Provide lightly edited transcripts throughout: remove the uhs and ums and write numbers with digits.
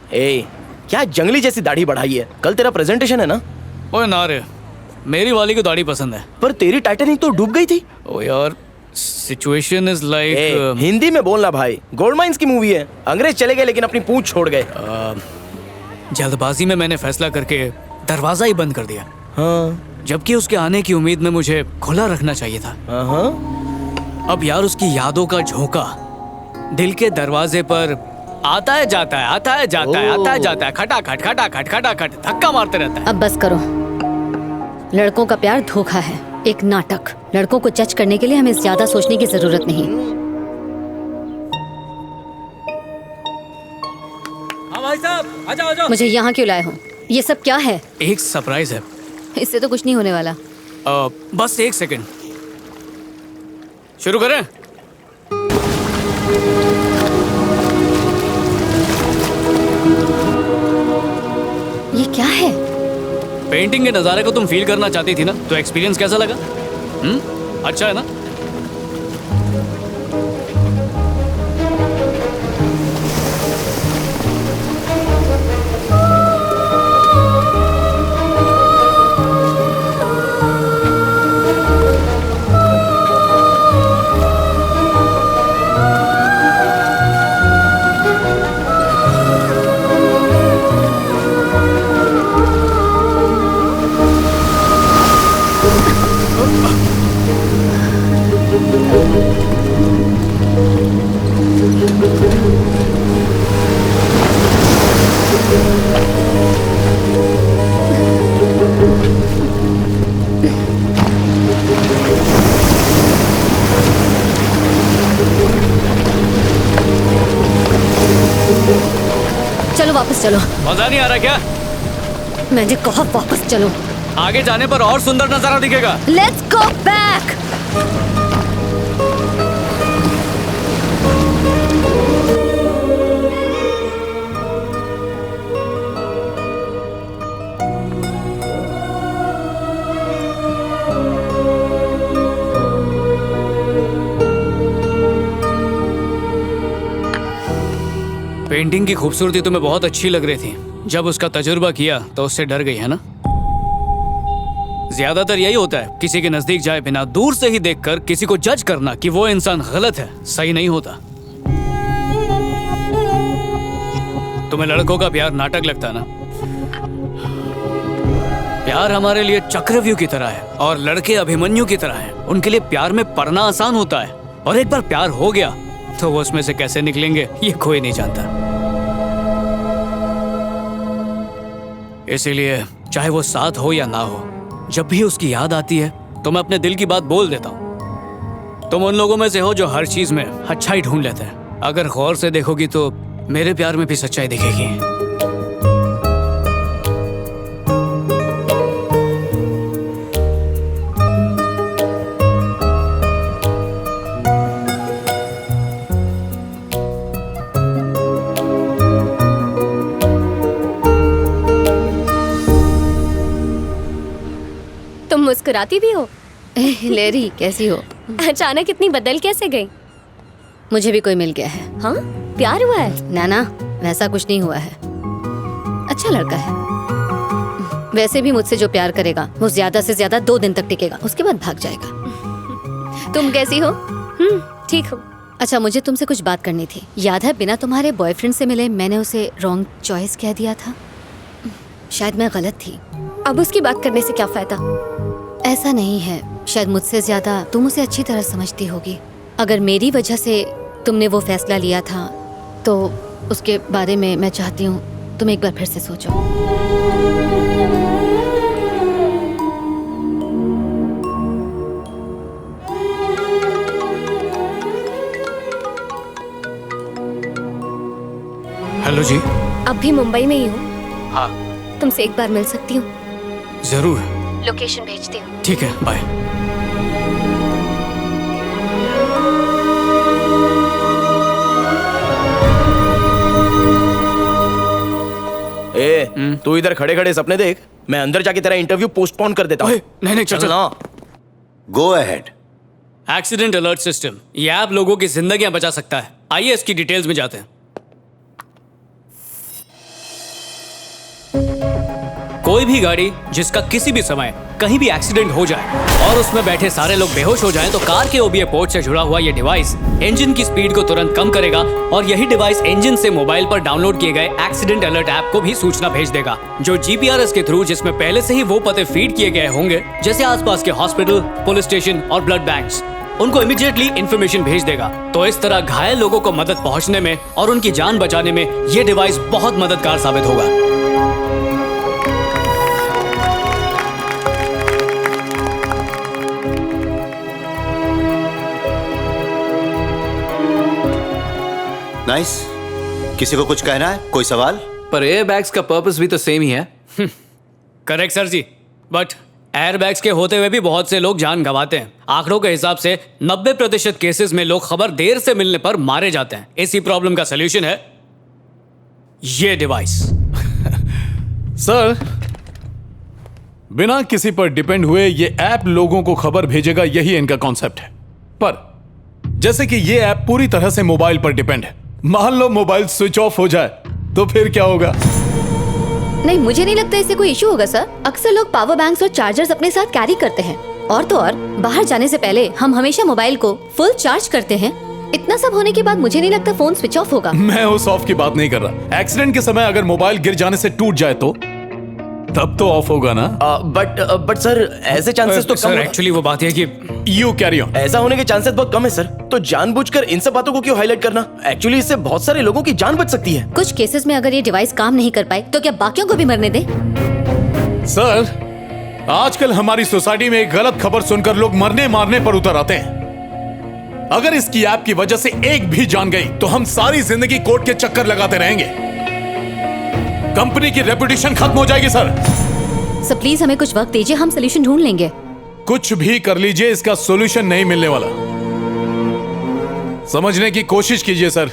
ए, क्या जंगली जैसी दाढ़ी बढ़ाई है? कल तेरा प्रेजेंटेशन है ना? ओए ना रे, मेरी वाली को दाढ़ी पसंद है। पर तेरी टाइटैनिक तो डूब गई थी। ओ यार, सिचुएशन इज लाइक। हिंदी में बोलना भाई, गोल्ड माइंस की मूवी है। अंग्रेज चले गए लेकिन अपनी पूंछ छोड़ गए। जल्दबाजी में मैंने फैसला करके दरवाजा ही बंद कर दिया। हाँ जबकि उसके आने की उम्मीद में मुझे खुला रखना चाहिए था। अब यार उसकी यादों का झोंका दिल के दरवाजे पर आता है जाता है, आता है जाता है, आता है जाता है, खटाखट खटाखट खटाखट धक्का मारते रहता है। अब बस करो। लड़कों का प्यार धोखा है, एक नाटक। लड़कों को जज करने के लिए हमें ज्यादा सोचने की जरूरत नहीं। हाँ भाई साहब, आ जाओ आ जाओ। मुझे यहाँ क्यों लाए हो? ये सब क्या है? एक सरप्राइज है। इससे तो कुछ नहीं होने वाला। बस एक सेकंड, शुरू करें? ये क्या है? पेंटिंग के नजारे को तुम फील करना चाहती थी ना, तो एक्सपीरियंस कैसा लगा? अच्छा है ना? चलो वापस चलो। मजा नहीं आ रहा क्या? मैंने कहा वापस चलो। आगे जाने पर और सुंदर नजारा दिखेगा। Let's go back. पेंटिंग की खूबसूरती तुम्हें बहुत अच्छी लग रही थी। जब उसका तजुर्बा किया तो उससे डर गई है ना? ज्यादातर यही होता है, किसी के नजदीक जाए बिना दूर से ही देखकर किसी को जज करना कि वो इंसान गलत है, सही नहीं होता। तुम्हें लड़कों का प्यार नाटक लगता है ना? प्यार हमारे लिए चक्रव्यूह की तरह है और लड़के अभिमन्यु की तरह हैं। उनके लिए प्यार में पड़ना आसान होता है और एक बार प्यार हो गया तो वो उसमें से कैसे निकलेंगे ये कोई नहीं जानता। इसीलिए चाहे वो साथ हो या ना हो, जब भी उसकी याद आती है तो मैं अपने दिल की बात बोल देता हूँ। तुम उन लोगों में से हो जो हर चीज में अच्छाई ढूंढ लेते हैं। अगर गौर से देखोगी तो मेरे प्यार में भी सच्चाई दिखेगी। तुम मुस्कुराती भी हो। लेरी कैसी हो? अचानक इतनी बदल कैसे गई? मुझे भी कोई मिल गया है। हाँ, प्यार हुआ है? ना वैसा कुछ नहीं हुआ है। अच्छा लड़का है। वैसे भी मुझसे जो प्यार करेगा वो ज्यादा से ज्यादा 2 दिन तक टिकेगा, उसके बाद भाग जाएगा। तुम कैसी हो? ठीक हो। अच्छा, मुझे तुमसे कुछ बात करनी थी। याद है बिना तुम्हारे बॉयफ्रेंड से मिले मैंने उसे रॉन्ग चॉइस कह दिया था? शायद मैं गलत थी। अब उसकी बात करने से क्या फायदा? ऐसा नहीं है, शायद मुझसे ज्यादा तुम उसे अच्छी तरह समझती होगी। अगर मेरी वजह से तुमने वो फैसला लिया था तो उसके बारे में मैं चाहती हूँ तुम एक बार फिर से सोचो। हेलो जी। अब भी मुंबई में ही हो? हाँ। तुमसे एक बार मिल सकती हूँ? जरूर। लोकेशन भेजती हूँ। ठीक है, बाय। तू इधर खड़े खड़े सपने देख, मैं अंदर जाके तेरा इंटरव्यू पोस्टपोन कर देता हूँ। नहीं चल ना। Go ahead. Accident alert system, ये ऐप लोगों की जिंदगियां बचा सकता है। आइए इसकी डिटेल्स में जाते हैं। कोई भी गाड़ी जिसका किसी भी समय कहीं भी एक्सीडेंट हो जाए और उसमें बैठे सारे लोग बेहोश हो जाएं तो कार के ओबीए पोर्ट से जुड़ा हुआ ये डिवाइस इंजन की स्पीड को तुरंत कम करेगा और यही डिवाइस इंजन से मोबाइल पर डाउनलोड किए गए एक्सीडेंट अलर्ट ऐप को भी सूचना भेज देगा, जो जीपीआरएस के थ्रू, जिसमें पहले से ही वो पते फीड किए गए होंगे जैसे आसपास के हॉस्पिटल, पुलिस स्टेशन और ब्लड बैंक्स, उनको इमीडिएटली इन्फॉर्मेशन भेज देगा। तो इस तरह घायल लोगों को मदद पहुंचने में और उनकी जान बचाने में ये डिवाइस बहुत मददगार साबित होगा। नाइस। किसी को कुछ कहना है? कोई सवाल? पर एयर बैग्स का पर्पस भी तो सेम ही है। Correct sir ji, but airbags के होते हुए भी बहुत से लोग जान गंवाते हैं। आंकड़ों के हिसाब से 90% केसेस में लोग खबर देर से मिलने पर मारे जाते हैं। इसी प्रॉब्लम का सलूशन है ये डिवाइस। सर, बिना किसी पर डिपेंड हुए ये ऐप लोगों को खबर भेजेगा, यही इनका कॉन्सेप्ट है। पर जैसे कि ये ऐप पूरी तरह से मोबाइल पर डिपेंड है, मान लो मोबाइल स्विच ऑफ हो जाए तो फिर क्या होगा? नहीं, मुझे नहीं लगता इससे कोई इशू होगा सर। अक्सर लोग पावर बैंक्स और चार्जर्स अपने साथ कैरी करते हैं, और तो और बाहर जाने से पहले हम हमेशा मोबाइल को फुल चार्ज करते हैं। इतना सब होने के बाद मुझे नहीं लगता फोन स्विच ऑफ होगा। मैं उस ऑफ की बात नहीं कर रहा। एक्सीडेंट के समय अगर मोबाइल गिर जाने से टूट जाए तो तब तो ऑफ होगा ना। बट सर, ऐसे चांसेस तो कम सर है। एक्चुअली वो बात है कि यू कैरी ऑन। ऐसा होने के चांसेस बहुत कम है सर। तो जानबूझकर इन सब बातों को क्यों हाईलाइट करना? एक्चुअली इससे बहुत सारे लोगों की जान बच सकती है। कुछ केसेस में अगर ये डिवाइस काम नहीं कर पाए तो क्या बाकियों को भी मरने दे? सर, आजकल हमारी सोसाइटी में एक गलत खबर सुनकर लोग मरने मारने पर उतर आते हैं। अगर इसकी ऐप की वजह से एक भी जान गई तो हम सारी जिंदगी कोर्ट के चक्कर लगाते रहेंगे। कंपनी की रेपुटेशन खत्म हो जाएगी सर। सर प्लीज हमें कुछ वक्त दीजिए, हम सोल्यूशन ढूंढ लेंगे। कुछ भी कर लीजिए, इसका सॉल्यूशन नहीं मिलने वाला। समझने की कोशिश कीजिए सर,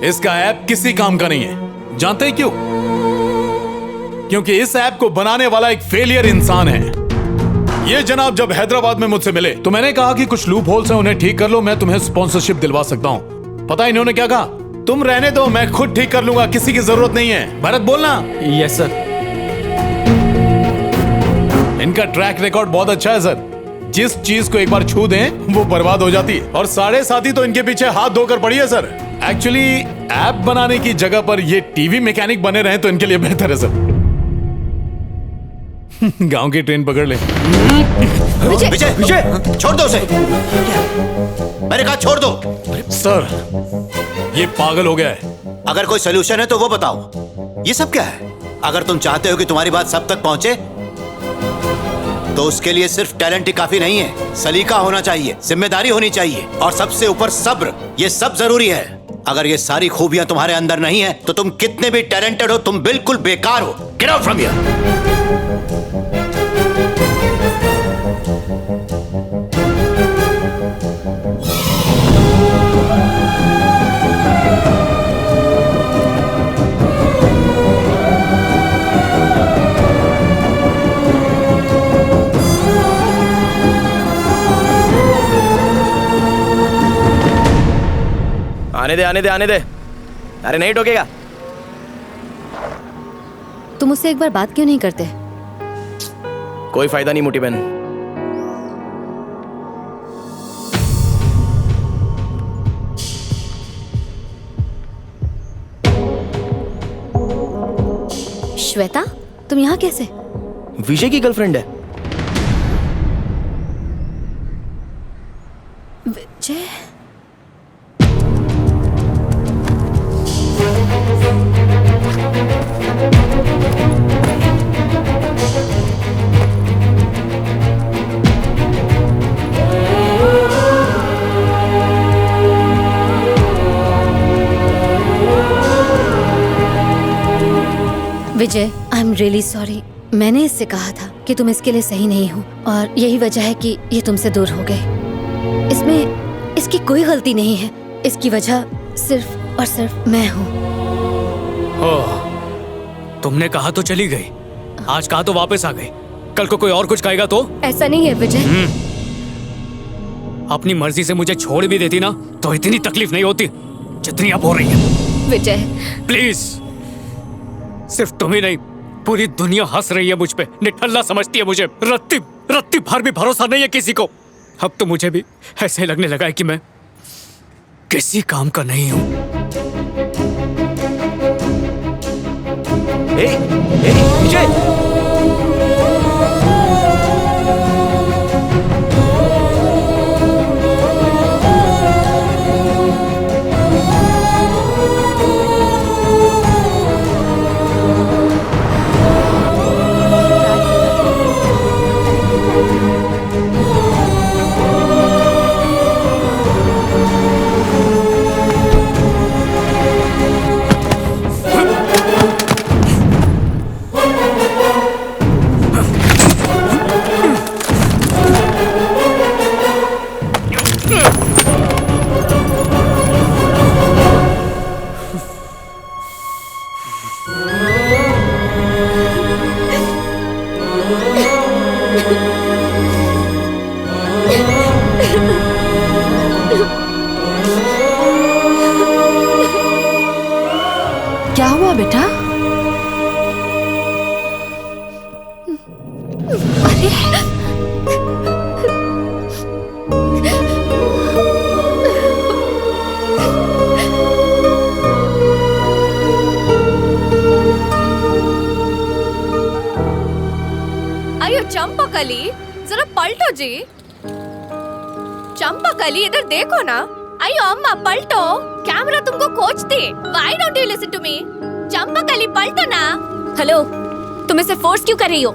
इसका ऐप किसी काम का नहीं है। जानते हैं क्यों? क्योंकि इस ऐप को बनाने वाला एक फेलियर इंसान है। ये जनाब जब हैदराबाद में मुझसे मिले तो मैंने कहा कि कुछ लूप होल्स हैं, उन्हें ठीक कर लो, मैं तुम्हें स्पॉन्सरशिप दिलवा सकता हूं। पता इन्होंने क्या कहा? तुम रहने दो, मैं खुद ठीक कर लूंगा, किसी की जरूरत नहीं है। भरत बोलना। Yes sir. इनका ट्रैक रिकॉर्ड बहुत अच्छा है सर। जिस चीज को एक बार छू दें वो बर्बाद हो जाती है, और साढ़े साथी तो इनके पीछे हाथ धोकर पड़ी है सर। एक्चुअली ऐप बनाने की जगह पर ये टीवी मैकेनिक बने रहे तो इनके लिए बेहतर है सर। गांव की ट्रेन पकड़ ले। विजय, विजय, छोड़ दो उसे। मैंने कहा छोड़ दो। सर, ये पागल हो गया है। अगर कोई सोल्यूशन है तो वो बताओ। ये सब क्या है? अगर तुम चाहते हो कि तुम्हारी बात सब तक पहुंचे तो उसके लिए सिर्फ टैलेंट ही काफी नहीं है, सलीका होना चाहिए, जिम्मेदारी होनी चाहिए, और सबसे ऊपर सब्र। ये सब जरूरी है। अगर ये सारी खूबियां तुम्हारे अंदर नहीं है तो तुम कितने भी टैलेंटेड हो, तुम बिल्कुल बेकार हो। Get out from here. आने दे, आने दे, आने दे। अरे नहीं टोकेगा। तुम मुझसे एक बार बात क्यों नहीं करते? कोई फायदा नहीं मोटी बहन। श्वेता, तुम यहाँ कैसे? विजय की गर्लफ्रेंड है। विजय? विजय, आई एम रियली सॉरी। मैंने इससे कहा था कि तुम इसके लिए सही नहीं हो, और यही वजह है कि ये तुमसे दूर हो गए। इसमें इसकी कोई गलती नहीं है। इसकी वजह सिर्फ और सिर्फ मैं हूँ। तुमने कहा तो चली गई, आज कहा तो वापस आ गई, कल को कोई और कुछ कहेगा तो? ऐसा नहीं है विजय। अपनी मर्जी से मुझे छोड़ भी देती ना तो इतनी तकलीफ नहीं होती जितनी अब हो रही है। विजय, प्लीज, सिर्फ तुम ही नहीं, पूरी दुनिया हंस रही है मुझ पे, निठल्ला समझती है मुझे, रत्ती रत्ती भर भी भरोसा नहीं है किसी को। अब तो मुझे भी ऐसे ही लगने लगा है कि मैं किसी काम का नहीं हूं। विजय, क्या हुआ बेटा? अयो चंपाकली, जरा पलटो जी। चंपाकली इधर देखो ना। अयो अम्मा पलटो, कैमरा तुमको खोजती। Why don't you listen to me? Champakali पलटो ना। हेलो, तुम इसे फोर्स क्यों कर रही हो?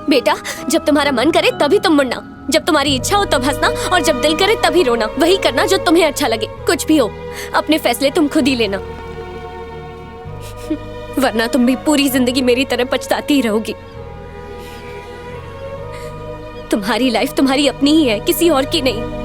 बेटा, जब तुम्हारा मन करे तभी तुम मुड़ना, जब तुम्हारी इच्छा हो तब हंसना, और जब दिल करे तभी रोना। वही करना जो तुम्हें अच्छा लगे। कुछ भी हो, अपने फैसले तुम खुद ही लेना, वरना तुम भी पूरी जिंदगी मेरी तरह पछताती ही रहोगी। तुम्हारी लाइफ तुम्हारी अपनी ही है, किसी और की नहीं।